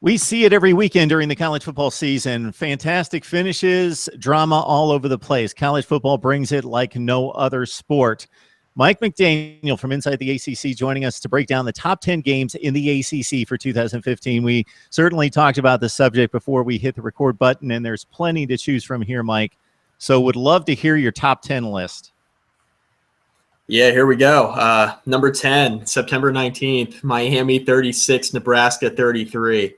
We see it every weekend during the college football season. Fantastic finishes, drama all over the place. College football brings it like no other sport. Mike McDaniel from Inside the ACC joining us to break down the top 10 games in the ACC for 2015. We certainly talked about the subject before we hit the record button, and there's plenty to choose from here, Mike. So would love to hear your top 10 list. Yeah, here we go. Number 10, September 19th, Miami 36, Nebraska 33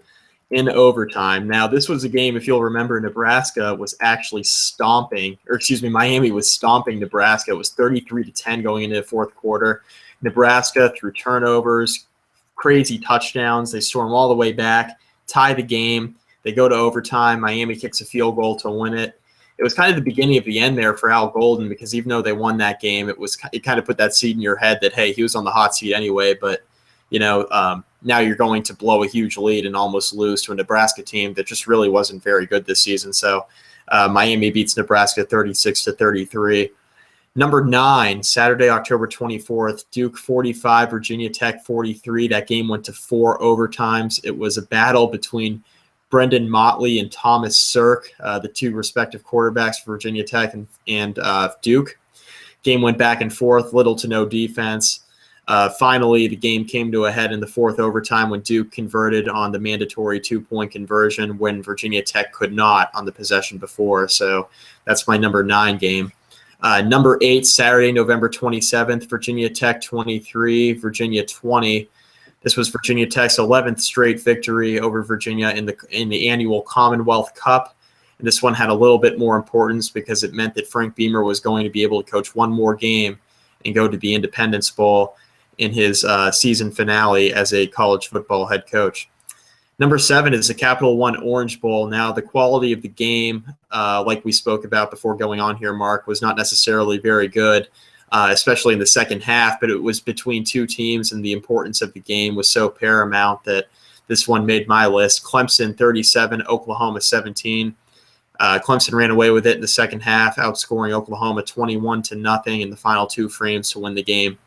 in overtime. Now, this was a game, if you'll remember, Nebraska was actually Miami was stomping Nebraska. It was 33-10 going into the fourth quarter. Nebraska, through turnovers, crazy touchdowns, they storm all the way back, tie the game. They go to overtime. Miami kicks a field goal to win it. It was kind of the beginning of the end there for Al Golden, because even though they won that game, it kind of put that seed in your head that, hey, he was on the hot seat anyway, but now you're going to blow a huge lead and almost lose to a Nebraska team that just really wasn't very good this season. So Miami beats Nebraska 36-33. Number 9, Saturday, October 24th, Duke 45, Virginia Tech 43. That game went to 4 overtimes. It was a battle between Brendan Motley and Thomas Sirk, the two respective quarterbacks for Virginia Tech and Duke. Game went back and forth, little to no defense. Finally, the game came to a head in the fourth overtime when Duke converted on the mandatory 2-point conversion when Virginia Tech could not on the possession before. So that's my number 9 game. Number 8, Saturday, November 27th, Virginia Tech 23, Virginia 20. This was Virginia Tech's 11th straight victory over Virginia in the annual Commonwealth Cup. And this one had a little bit more importance because it meant that Frank Beamer was going to be able to coach one more game and go to the Independence Bowl in his season finale as a college football head coach. Number 7 is the Capital One Orange Bowl. Now, the quality of the game, like we spoke about before going on here, Mark, was not necessarily very good, especially in the second half, but it was between two teams, and the importance of the game was so paramount that this one made my list. Clemson 37, Oklahoma 17. Clemson ran away with it in the second half, outscoring Oklahoma 21-0 in the final 2 frames to win the game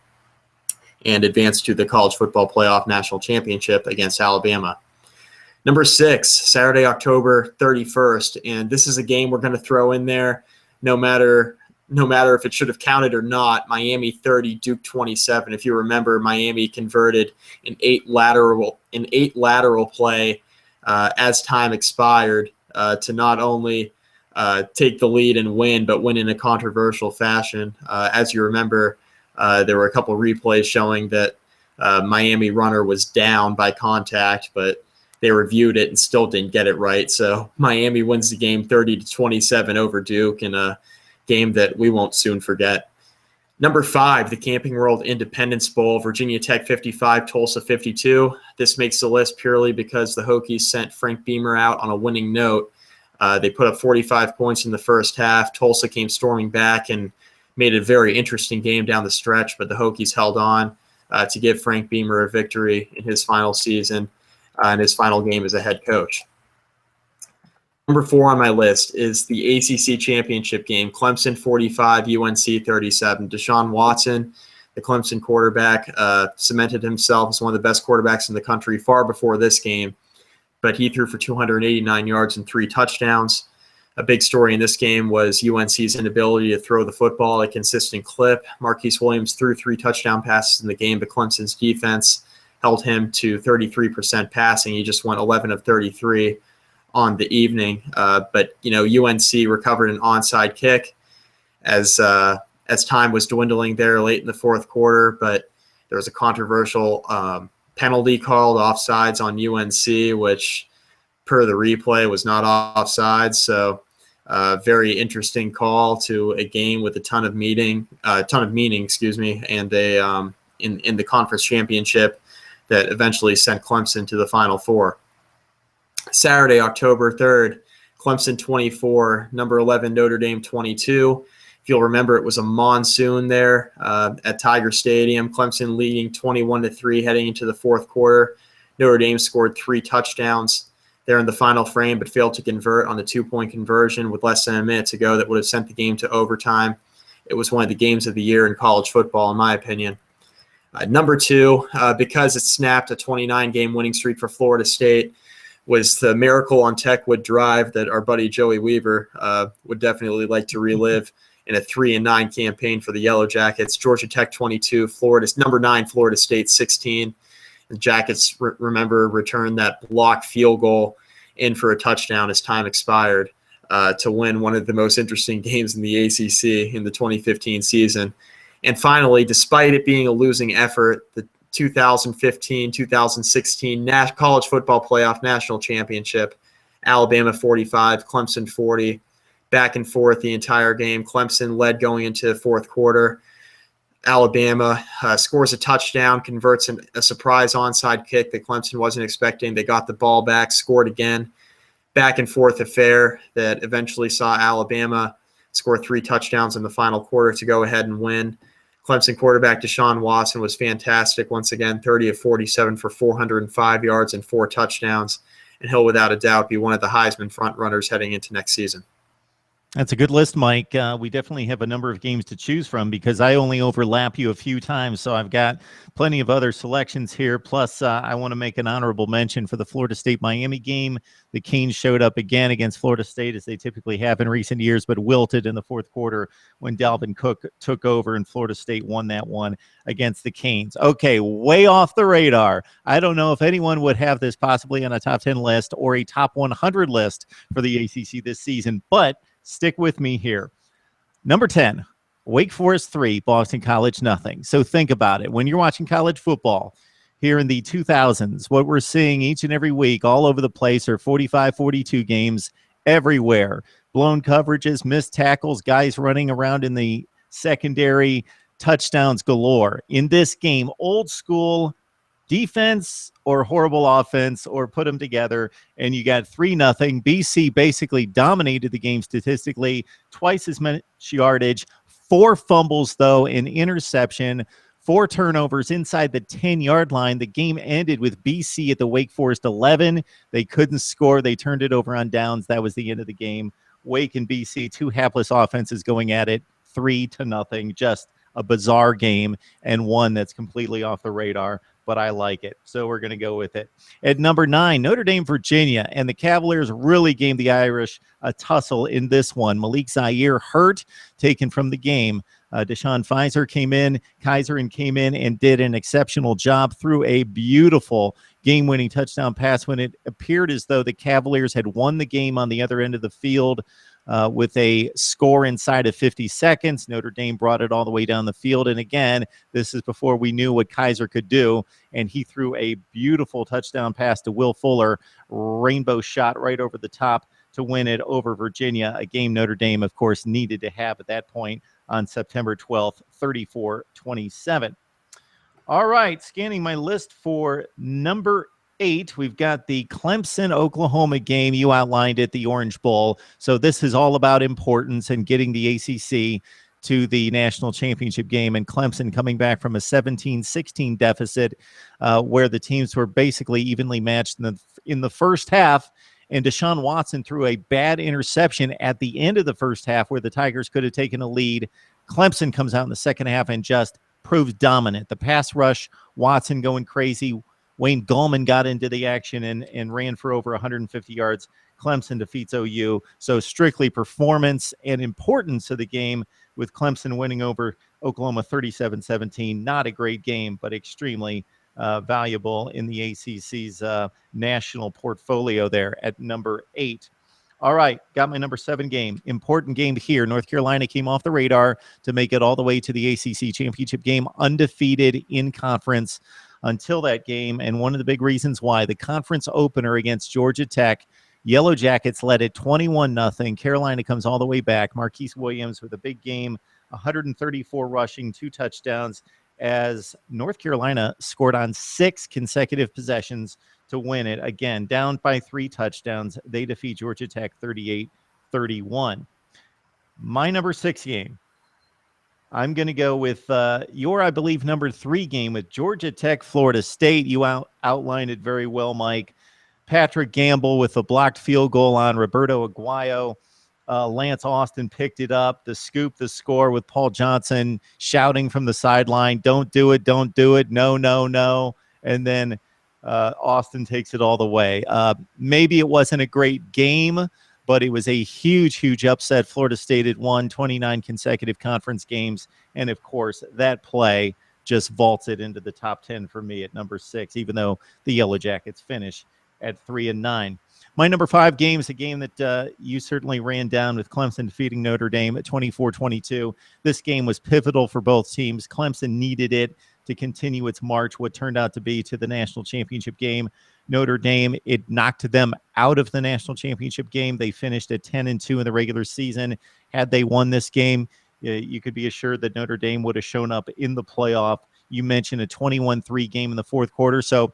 and advanced to the College Football Playoff National Championship against Alabama. Number 6, Saturday, October 31st, and this is a game we're going to throw in there no matter if it should have counted or not. Miami 30, Duke 27. If you remember, Miami converted an 8 lateral play as time expired to not only take the lead and win, but win in a controversial fashion. As you remember, there were a couple replays showing that Miami runner was down by contact, but they reviewed it and still didn't get it right. So Miami wins the game 30-27 over Duke in a game that we won't soon forget. Number 5, the Camping World Independence Bowl, Virginia Tech 55, Tulsa 52. This makes the list purely because the Hokies sent Frank Beamer out on a winning note. They put up 45 points in the first half. Tulsa came storming back and made it a very interesting game down the stretch, but the Hokies held on to give Frank Beamer a victory in his final season and his final game as a head coach. Number 4 on my list is the ACC Championship game, Clemson 45, UNC 37. Deshaun Watson, the Clemson quarterback, cemented himself as one of the best quarterbacks in the country far before this game, but he threw for 289 yards and 3 touchdowns. A big story in this game was UNC's inability to throw the football at a consistent clip. Marquise Williams threw 3 touchdown passes in the game, but Clemson's defense held him to 33% passing. He just went 11 of 33 on the evening. But UNC recovered an onside kick as time was dwindling there late in the fourth quarter, but there was a controversial penalty called offsides on UNC, which per the replay was not offsides. So very interesting call to a game with a ton of meaning, and in the conference championship that eventually sent Clemson to the Final Four. Saturday, October 3rd, Clemson 24, number 11 Notre Dame 22. If you'll remember, it was a monsoon there at Tiger Stadium. Clemson leading 21-3 heading into the fourth quarter. Notre Dame scored 3 touchdowns there in the final frame, but failed to convert on the 2-point conversion with less than a minute to go that would have sent the game to overtime. It was one of the games of the year in college football, in my opinion. Number 2, because it snapped a 29-game winning streak for Florida State, was the miracle on Techwood Drive that our buddy Joey Weaver would definitely like to relive in a 3-9 campaign for the Yellow Jackets. Georgia Tech 22, Florida's number 9, Florida State 16. The Jackets, remember, returned that blocked field goal in for a touchdown as time expired to win one of the most interesting games in the ACC in the 2015 season. And finally, despite it being a losing effort, the 2015-2016 college football playoff national championship, Alabama 45, Clemson 40, back and forth the entire game. Clemson led going into the fourth quarter. Alabama scores a touchdown, converts a surprise onside kick that Clemson wasn't expecting. They got the ball back, scored again. Back and forth affair that eventually saw Alabama score 3 touchdowns in the final quarter to go ahead and win. Clemson quarterback Deshaun Watson was fantastic once again, 30 of 47 for 405 yards and 4 touchdowns. And he'll without a doubt be one of the Heisman frontrunners heading into next season. That's a good list, Mike. We definitely have a number of games to choose from because I only overlap you a few times, so I've got plenty of other selections here. Plus, I want to make an honorable mention for the Florida State-Miami game. The Canes showed up again against Florida State, as they typically have in recent years, but wilted in the fourth quarter when Dalvin Cook took over, and Florida State won that one against the Canes. Okay, way off the radar. I don't know if anyone would have this possibly on a top 10 list or a top 100 list for the ACC this season, but stick with me here. Number 10, Wake Forest 3, Boston College nothing. So think about it. When you're watching college football here in the 2000s, what we're seeing each and every week all over the place are 45-42 games everywhere. Blown coverages, missed tackles, guys running around in the secondary, touchdowns galore. In this game, old school defense or horrible offense, or put them together, and you got 3-0. BC basically dominated the game statistically, twice as much yardage, 4 fumbles, though, an interception, 4 turnovers inside the 10-yard line. The game ended with BC at the Wake Forest 11. They couldn't score. They turned it over on downs. That was the end of the game. Wake and BC, 2 hapless offenses going at it, 3-0. Just a bizarre game, and one that's completely off the radar, but I like it, so we're going to go with it. At number 9, Notre Dame, Virginia, and the Cavaliers really gave the Irish a tussle in this one. Malik Zaire hurt, taken from the game. Deshaun Kaiser came in and did an exceptional job, threw a beautiful game-winning touchdown pass when it appeared as though the Cavaliers had won the game on the other end of the field. With a score inside of 50 seconds. Notre Dame brought it all the way down the field. And again, this is before we knew what Kaiser could do. And he threw a beautiful touchdown pass to Will Fuller, rainbow shot right over the top to win it over Virginia, a game Notre Dame, of course, needed to have at that point on September 12th, 34-27. All right, scanning my list for number 8, we've got the Clemson-Oklahoma game. You outlined it, the Orange Bowl. So this is all about importance and getting the ACC to the national championship game, and Clemson coming back from a 17-16 deficit where the teams were basically evenly matched in the first half, and Deshaun Watson threw a bad interception at the end of the first half where the Tigers could have taken a lead. Clemson comes out in the second half and just proves dominant. The pass rush, Watson going crazy. Wayne Gallman got into the action and ran for over 150 yards. Clemson defeats OU. So strictly performance and importance of the game, with Clemson winning over Oklahoma 37-17. Not a great game, but extremely valuable in the ACC's national portfolio there at number 8. All right, got my number 7 game. Important game here. North Carolina came off the radar to make it all the way to the ACC championship game, undefeated in conference until that game, and one of the big reasons why, the conference opener against Georgia Tech, Yellow Jackets led it 21-0. Carolina comes all the way back. Marquise Williams with a big game, 134 rushing, 2 touchdowns, as North Carolina scored on 6 consecutive possessions to win it. Again, down by 3 touchdowns. They defeat Georgia Tech 38-31. My number 6 game, I'm going to go with your, I believe, number 3 game with Georgia Tech, Florida State. You outlined it very well, Mike. Patrick Gamble with a blocked field goal on Roberto Aguayo. Lance Austin picked it up. The scoop, the score, with Paul Johnson shouting from the sideline, "Don't do it, don't do it, no, no, no." And then Austin takes it all the way. Maybe it wasn't a great game, but it was a huge, huge upset. Florida State had won 29 consecutive conference games. And, of course, that play just vaulted into the top 10 for me at number 6, even though the Yellow Jackets finish at 3-9. My number 5 game is a game that you certainly ran down with Clemson defeating Notre Dame at 24-22. This game was pivotal for both teams. Clemson needed it to continue its march, what turned out to be to the national championship game. Notre Dame, it knocked them out of the national championship game. They finished at 10-2 in the regular season. Had they won this game, you could be assured that Notre Dame would have shown up in the playoff. You mentioned a 21-3 game in the fourth quarter, so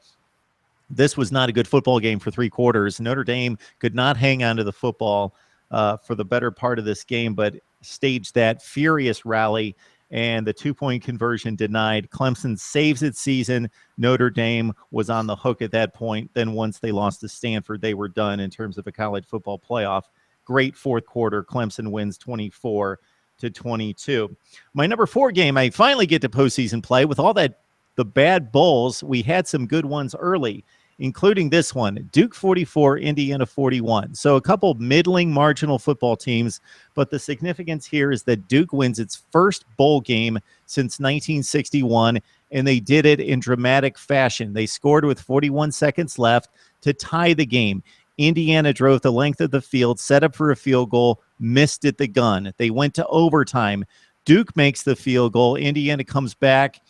this was not a good football game for 3 quarters. Notre Dame could not hang on to the football for the better part of this game, but staged that furious rally, and the 2-point conversion denied. Clemson saves its season. Notre Dame was on the hook at that point. Then once they lost to Stanford, they were done in terms of a college football playoff. Great fourth quarter. Clemson wins 24-22. My number 4 game, I finally get to postseason play. With all that, the bad bowls, we had some good ones early, including this one, Duke 44, Indiana 41. So a couple middling marginal football teams, but the significance here is that Duke wins its first bowl game since 1961, and they did it in dramatic fashion. They scored with 41 seconds left to tie the game. Indiana drove the length of the field, set up for a field goal, missed at the gun. They went to overtime. Duke makes the field goal. Indiana comes back.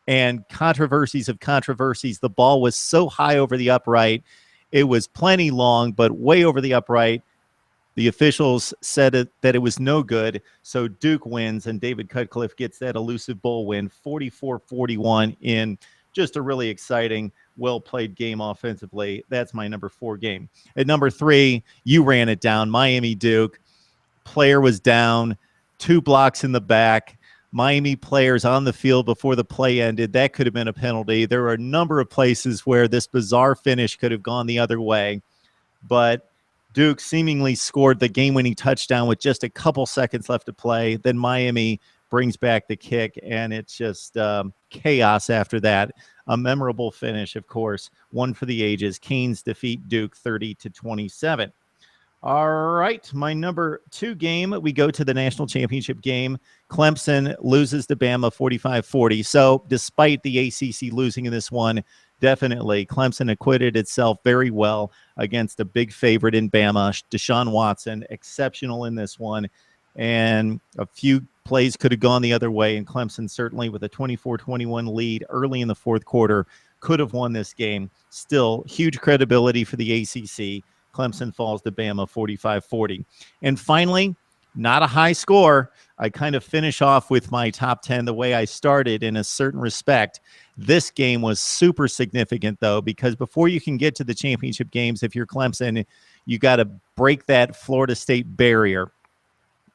And controversies of controversies, the ball was so high over the upright. It was plenty long, but way over the upright. The officials said that it was no good, so Duke wins, and David Cutcliffe gets that elusive bowl win, 44-41, in just a really exciting, well-played game offensively. That's my number 4 game. At number 3, you ran it down, Miami-Duke. Player was down, 2 blocks in the back. Miami players on the field before the play ended. That could have been a penalty. There were a number of places where this bizarre finish could have gone the other way, but Duke seemingly scored the game-winning touchdown with just a couple seconds left to play. Then Miami brings back the kick, and it's just chaos after that. A memorable finish, of course, one for the ages. Canes defeat Duke 30-27. All right, my number 2 game, we go to the national championship game. Clemson loses to Bama 45-40. So despite the ACC losing in this one, definitely Clemson acquitted itself very well against a big favorite in Bama. Deshaun Watson, exceptional in this one. And a few plays could have gone the other way, and Clemson certainly with a 24-21 lead early in the fourth quarter could have won this game. Still, huge credibility for the ACC. Clemson falls to Bama 45-40. And finally, not a high score. I kind of finish off with my top 10 the way I started in a certain respect. This game was super significant, though, because before you can get to the championship games, if you're Clemson, you got to break that Florida State barrier.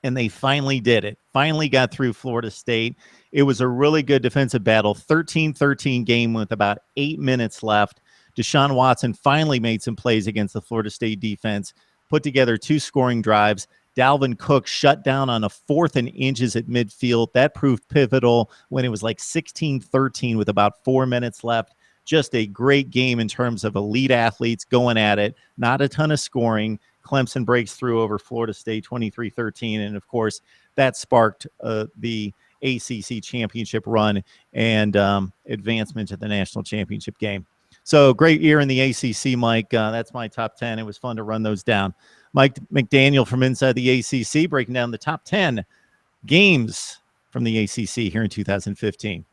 And they finally did it. Finally got through Florida State. It was a really good defensive battle. 13-13 game with about 8 minutes left. Deshaun Watson finally made some plays against the Florida State defense, put together 2 scoring drives. Dalvin Cook shut down on a 4th and inches at midfield. That proved pivotal when it was like 16-13 with about 4 minutes left. Just a great game in terms of elite athletes going at it. Not a ton of scoring. Clemson breaks through over Florida State 23-13. And, of course, that sparked the ACC championship run and advancement to the national championship game. So great year in the ACC, Mike. That's my top 10. It was fun to run those down. Mike McDaniel from inside the ACC breaking down the top 10 games from the ACC here in 2015.